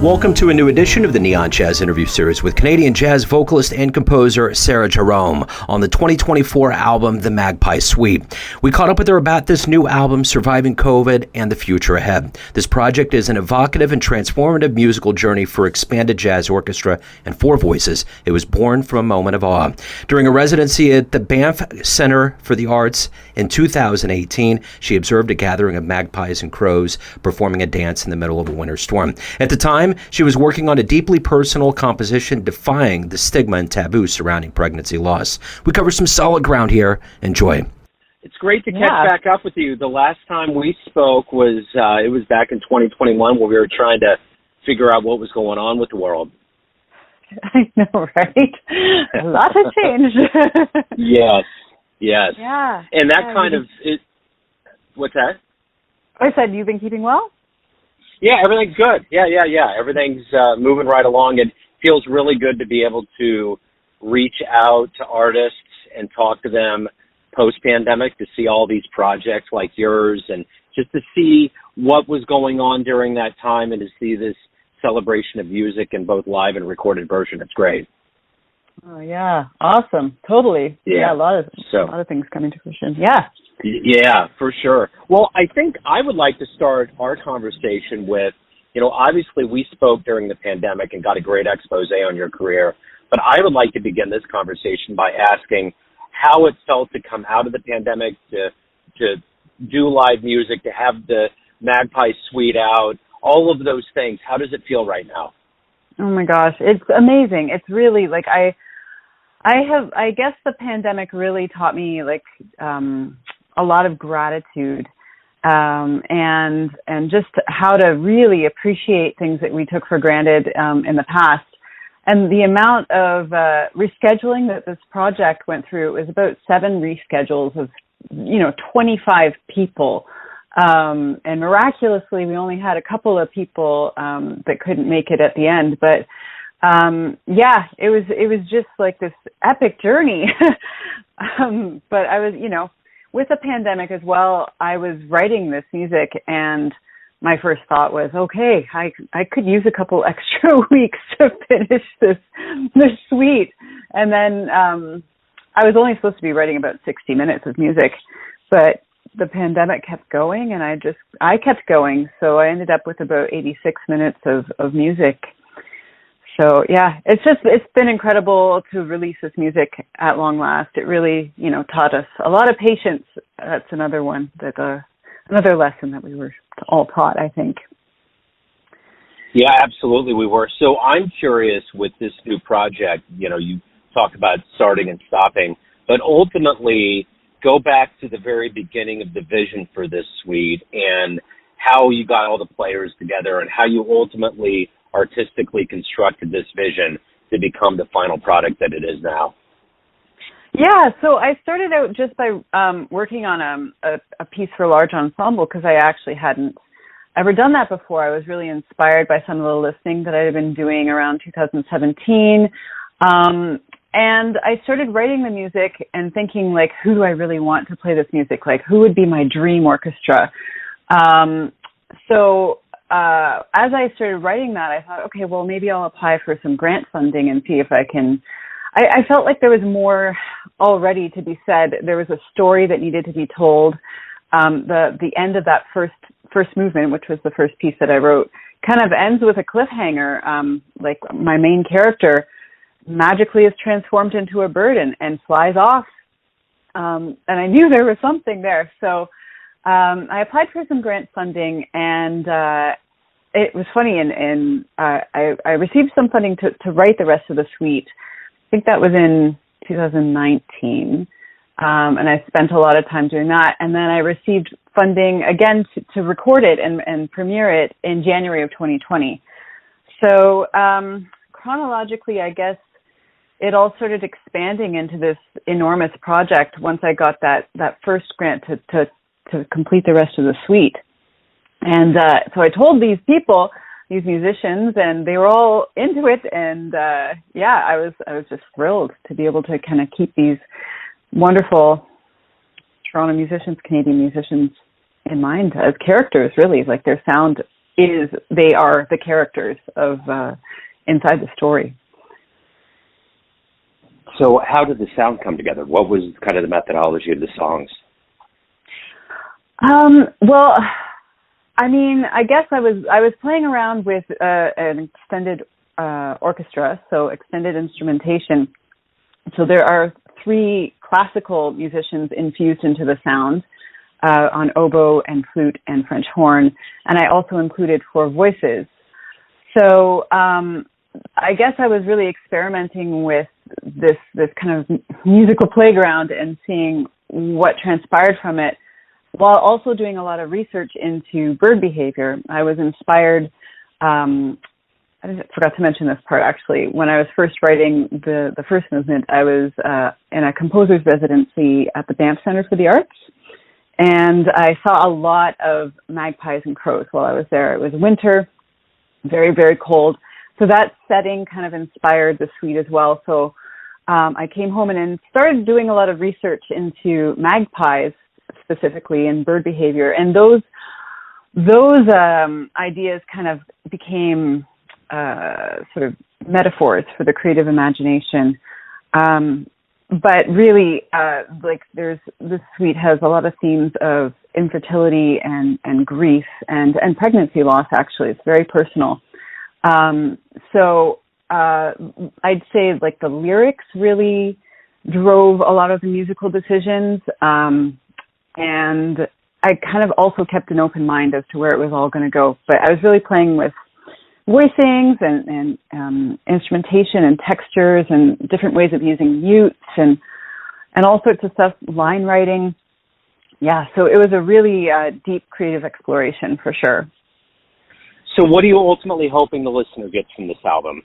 Welcome to a new edition of the Neon Jazz Interview Series with Canadian jazz vocalist and composer Sarah Jerrom on the 2024 album The Magpie Suite. We caught up with her about this new album, Surviving COVID, and the future ahead. This project is an evocative and transformative musical journey for expanded jazz orchestra and four voices. It was born from a moment of awe. During a residency at the Banff Centre for the Arts in 2018, she observed a gathering of magpies and crows performing a dance in the middle of a winter storm. At the time, she was working on a deeply personal composition, Defying the Stigma and Taboo surrounding pregnancy loss. We cover some solid ground here. Enjoy. It's great to catch back up with you. The last time we spoke was it was back in 2021 where we were trying to figure out what was going on with the world. I know, right? A lot has changed. Yes. Yeah. And that kind of it. What's that? I said, you've been keeping well? Yeah, everything's good. Yeah. Everything's moving right along. It feels really good to be able to reach out to artists and talk to them post-pandemic, to see all these projects like yours and just to see what was going on during that time and to see this celebration of music in both live and recorded version. It's great. Oh, yeah. Awesome. Totally. Yeah, a lot of things coming to fruition. Yeah, for sure. Well, I think I would like to start our conversation with, obviously we spoke during the pandemic and got a great expose on your career, but I would like to begin this conversation by asking how it felt to come out of the pandemic, to do live music, to have the Magpie Suite out, all of those things. How does it feel right now? Oh my gosh, it's amazing. It's really like I guess the pandemic really taught me a lot of gratitude and just how to really appreciate things that we took for granted in the past. And the amount of rescheduling that this project went through, it was about 7 reschedules of 25 people. And miraculously, we only had a couple of people that couldn't make it at the end. But it was just like this epic journey. But I was, with the pandemic as well, I was writing this music, and my first thought was, okay, I could use a couple extra weeks to finish this suite. And then I was only supposed to be writing about 60 minutes of music, but the pandemic kept going, and I kept going. So I ended up with about 86 minutes of music. So yeah, it's been incredible to release this music at long last. It really, taught us a lot of patience. That's another one another lesson that we were all taught, I think. Yeah, absolutely we were. So I'm curious with this new project, you talked about starting and stopping, but ultimately go back to the very beginning of the vision for this suite and how you got all the players together and how you ultimately artistically constructed this vision to become the final product that it is now. Yeah, so I started out just by working on a piece for a large ensemble because I actually hadn't ever done that before. I was really inspired by some of the listening that I had been doing around 2017. And I started writing the music and thinking, who do I really want to play this music? Who would be my dream orchestra? As I started writing that, I thought, okay, well, maybe I'll apply for some grant funding and see if I can. I felt like there was more already to be said. There was a story that needed to be told. The end of that first movement, which was the first piece that I wrote, kind of ends with a cliffhanger. My main character magically is transformed into a bird and flies off. And I knew there was something there. So I applied for some grant funding, and it was funny. And I received some funding to write the rest of the suite. I think that was in 2019. And I spent a lot of time doing that. And then I received funding again to record it and premiere it in January of 2020. So chronologically, I guess it all started expanding into this enormous project once I got that first grant to complete the rest of the suite. And so I told these people, these musicians, and they were all into it. And I was just thrilled to be able to kind of keep these wonderful Toronto musicians, Canadian musicians in mind as characters, really. Their sound they are the characters of inside the story. So how did the sound come together? What was kind of the methodology of the songs? Well, I mean, I guess I was playing around with an extended orchestra, so extended instrumentation. So there are 3 classical musicians infused into the sound on oboe and flute and French horn, and I also included 4 voices. So I guess I was really experimenting with this kind of musical playground and seeing what transpired from it, while also doing a lot of research into bird behavior. I was inspired, I forgot to mention this part actually, when I was first writing the first movement, I was in a composer's residency at the Banff Centre for the Arts, and I saw a lot of magpies and crows while I was there. It was winter, very, very cold. So that setting kind of inspired the suite as well. So I came home and then started doing a lot of research into magpies specifically and bird behavior. And those ideas kind of became sort of metaphors for the creative imagination. But really, like this suite has a lot of themes of infertility and grief and pregnancy loss, actually. It's very personal. So I'd say like the lyrics really drove a lot of the musical decisions. And I kind of also kept an open mind as to where it was all going to go. But I was really playing with voicings and instrumentation and textures and different ways of using mutes and all sorts of stuff, line writing. Yeah, so it was a really deep creative exploration for sure. So what are you ultimately hoping the listener gets from this album?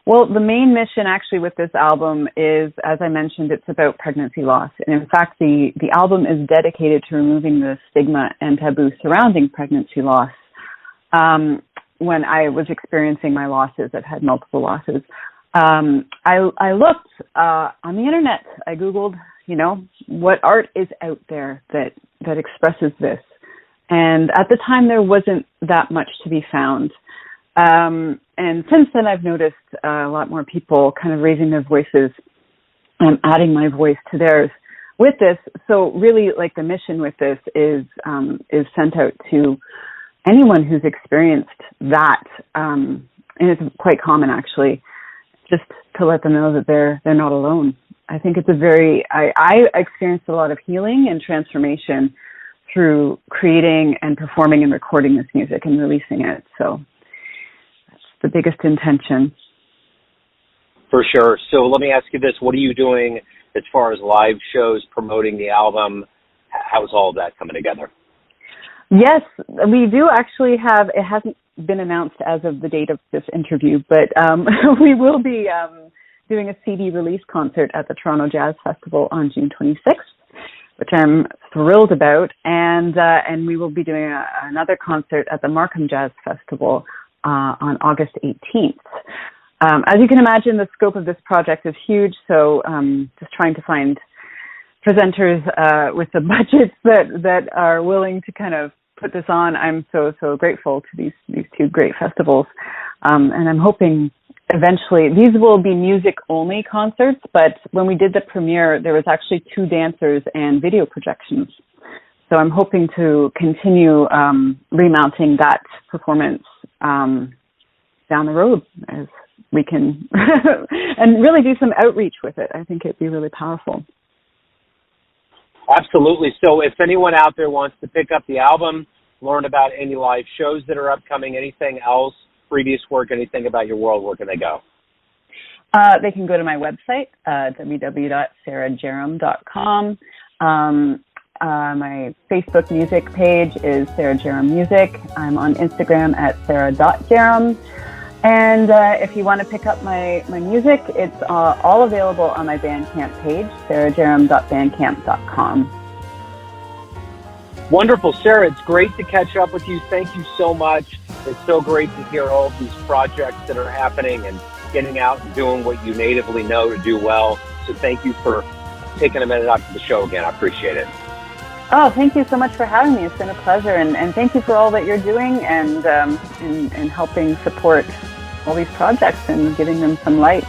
Well, the main mission actually with this album is, as I mentioned, it's about pregnancy loss. And in fact, the album is dedicated to removing the stigma and taboo surrounding pregnancy loss. When I was experiencing my losses, I've had multiple losses. I looked on the internet. I Googled, what art is out there that expresses this. And at the time, there wasn't that much to be found. And since then, I've noticed a lot more people kind of raising their voices and adding my voice to theirs with this. So really, like, the mission with this is sent out to anyone who's experienced that. And it's quite common, actually, just to let them know that they're not alone. I think it's I experienced a lot of healing and transformation through creating and performing and recording this music and releasing it. So that's the biggest intention. For sure. So let me ask you this. What are you doing as far as live shows, promoting the album? How's all of that coming together? Yes, we do actually have, it hasn't been announced as of the date of this interview, but we will be doing a CD release concert at the Toronto Jazz Festival on June 26th. Which I'm thrilled about, and we will be doing another concert at the Markham Jazz Festival on August 18th. As you can imagine, the scope of this project is huge, so just trying to find presenters with the budgets that are willing to kind of put this on. I'm so grateful to these 2 great festivals, and I'm hoping eventually, these will be music-only concerts, but when we did the premiere, there was actually 2 dancers and video projections. So I'm hoping to continue remounting that performance down the road as we can, and really do some outreach with it. I think it'd be really powerful. Absolutely. So if anyone out there wants to pick up the album, learn about any live shows that are upcoming, anything else, previous work, anything about your world, where can they go? They can go to my website, www.sarahjerrom.com. My Facebook music page is Sarah Jerrom Music. I'm on Instagram at sarah.jerrom. And if you want to pick up my music, it's all available on my Bandcamp page, sarahjerrom.bandcamp.com. Wonderful. Sarah, it's great to catch up with you. Thank you so much. It's so great to hear all of these projects that are happening and getting out and doing what you natively know to do well. So thank you for taking a minute out to the show again. I appreciate it. Oh, thank you so much for having me. It's been a pleasure, and thank you for all that you're doing and helping support all these projects and giving them some light.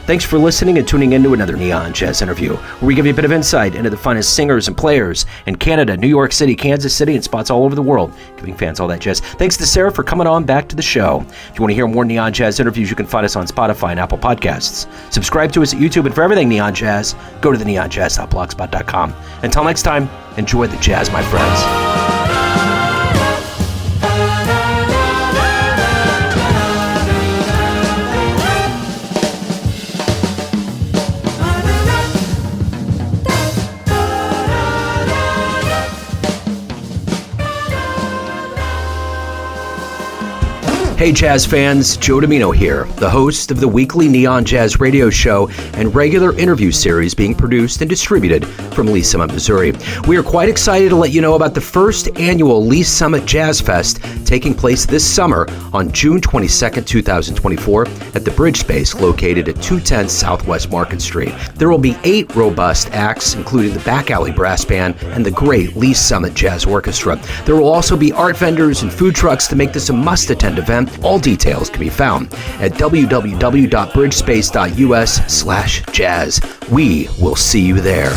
Thanks for listening and tuning in to another Neon Jazz interview, where we give you a bit of insight into the finest singers and players in Canada, New York City, Kansas City, and spots all over the world, giving fans all that jazz. Thanks to Sarah for coming on back to the show. If you want to hear more Neon Jazz interviews, you can find us on Spotify and Apple Podcasts. Subscribe to us at YouTube, and for everything Neon Jazz, go to theneonjazz.blogspot.com. Until next time, enjoy the jazz, my friends. Hey Jazz fans, Joe Domino here, the host of the weekly Neon Jazz radio show and regular interview series being produced and distributed from Lee Summit, Missouri. We are quite excited to let you know about the first annual Lee Summit Jazz Fest taking place this summer on June 22nd, 2024 at the Bridge Space located at 210 Southwest Market Street. There will be 8 robust acts, including the Back Alley Brass Band and the great Lee Summit Jazz Orchestra. There will also be art vendors and food trucks to make this a must-attend event. All details can be found at www.bridgespace.us/jazz. We will see you there.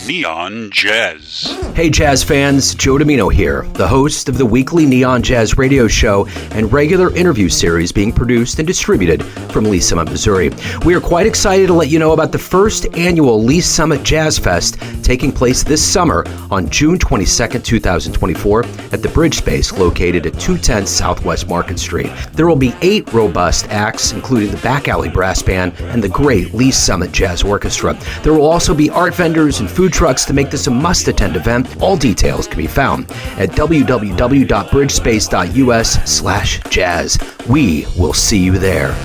Neon Jazz. Hey Jazz fans, Joe Domino here, the host of the weekly Neon Jazz radio show and regular interview series being produced and distributed from Lee Summit, Missouri. We are quite excited to let you know about the first annual Lee Summit Jazz Fest taking place this summer on June 22nd, 2024 at the Bridge Space located at 210 Southwest Market Street. There will be 8 robust acts, including the Back Alley Brass Band and the great Lee Summit Jazz Orchestra. There will also be art vendors and food trucks to make this a must-attend event. All details can be found at www.bridgespace.us/jazz. We will see you there.